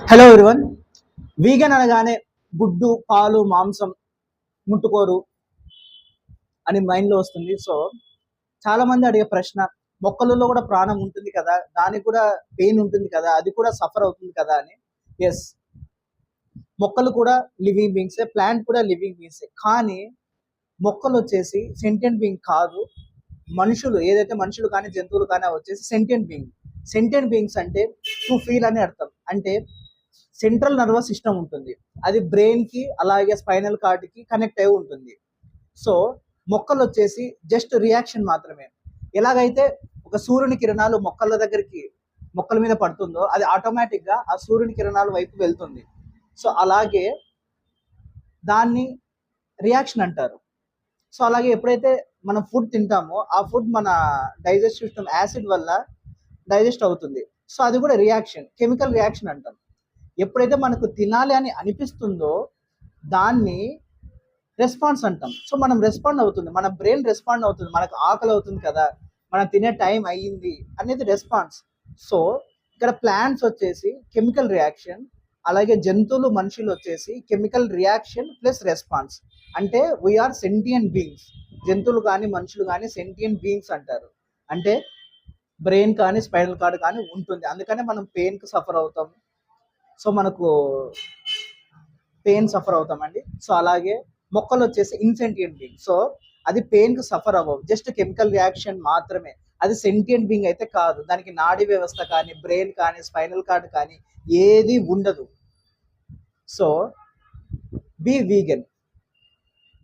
Hello everyone. Vegan అనగానే గుడ్డు పాలు మాంసం ముట్టుకోరు అని మైండ్లో వస్తుంది. సో చాలా మంది అడిగే ప్రశ్న, మొక్కలలో కూడా ప్రాణం ఉంటుంది కదా, దానికి కూడా పెయిన్ ఉంటుంది కదా, అది కూడా సఫర్ అవుతుంది కదా అని. ఎస్, మొక్కలు కూడా లివింగ్ బీయింగ్సే, ప్లాంట్ కూడా లివింగ్ బీయింగ్సే. కానీ మొక్కలు వచ్చేసి సెంటియంట్ బీయింగ్ కాదు. మనుషులు ఏదైతే మనుషులు కానీ జంతువులు కానీ వచ్చేసి సెంటియంట్ బీయింగ్. సెంటియంట్ బీయింగ్స్ అంటే టు ఫీల్ అని అర్థం. అంటే సెంట్రల్ నర్వస్ సిస్టమ్ ఉంటుంది, అది బ్రెయిన్ కి అలాగే స్పైనల్ కార్డ్ కి కనెక్ట్ అయి ఉంటుంది. సో మొక్కలు వచ్చేసి జస్ట్ రియాక్షన్ మాత్రమే. ఎలాగైతే ఒక సూర్యుని కిరణాలు మొక్కల మీద పడుతుందో అది ఆటోమేటిక్ గా ఆ సూర్యుని కిరణాల వైపు వెళ్తుంది. సో అలాగే దాన్ని రియాక్షన్ అంటారు. సో అలాగే ఎప్పుడైతే మనం ఫుడ్ తింటామో ఆ ఫుడ్ మన డైజెస్ట్ సిస్టమ్ యాసిడ్ వల్ల డైజెస్ట్ అవుతుంది. సో అది కూడా రియాక్షన్, కెమికల్ రియాక్షన్ అంటాం. ఎప్పుడైతే మనకు తినాలి అని అనిపిస్తుందో దాన్ని రెస్పాన్స్ అంటాం. సో మనం రెస్పాండ్ అవుతుంది, మన బ్రెయిన్ రెస్పాండ్ అవుతుంది, మనకు ఆకలి అవుతుంది కదా, మనం తినే టైం అయ్యింది అనేది రెస్పాన్స్. సో ఇక్కడ ప్లాంట్స్ వచ్చేసి కెమికల్ రియాక్షన్, అలాగే జంతువులు మనుషులు వచ్చేసి కెమికల్ రియాక్షన్ ప్లస్ రెస్పాన్స్. అంటే వీఆర్ సెంటియన్ బీయింగ్స్. జంతువులు కానీ మనుషులు కానీ సెంటియన్ బీయింగ్స్ అంటారు. అంటే బ్రెయిన్ కానీ స్పైనల్ కార్డ్ కానీ ఉంటుంది, అందుకనే మనం పెయిన్కి సఫర్ అవుతాం. సో మనకు పెయిన్ సఫర్ అవుతామండి. సో అలాగే మొక్కలు వచ్చేసి ఇన్సెంటియంట్ బీయింగ్. సో అది పెయిన్ కు సఫర్ అవ్వవు, జస్ట్ కెమికల్ రియాక్షన్ మాత్రమే. అది సెంటియంట్ బీయింగ్ అయితే కాదు, దానికి నాడీ వ్యవస్థ కానీ బ్రెయిన్ కానీ స్పైనల్ కార్డ్ కానీ ఏది ఉండదు. So be vegan.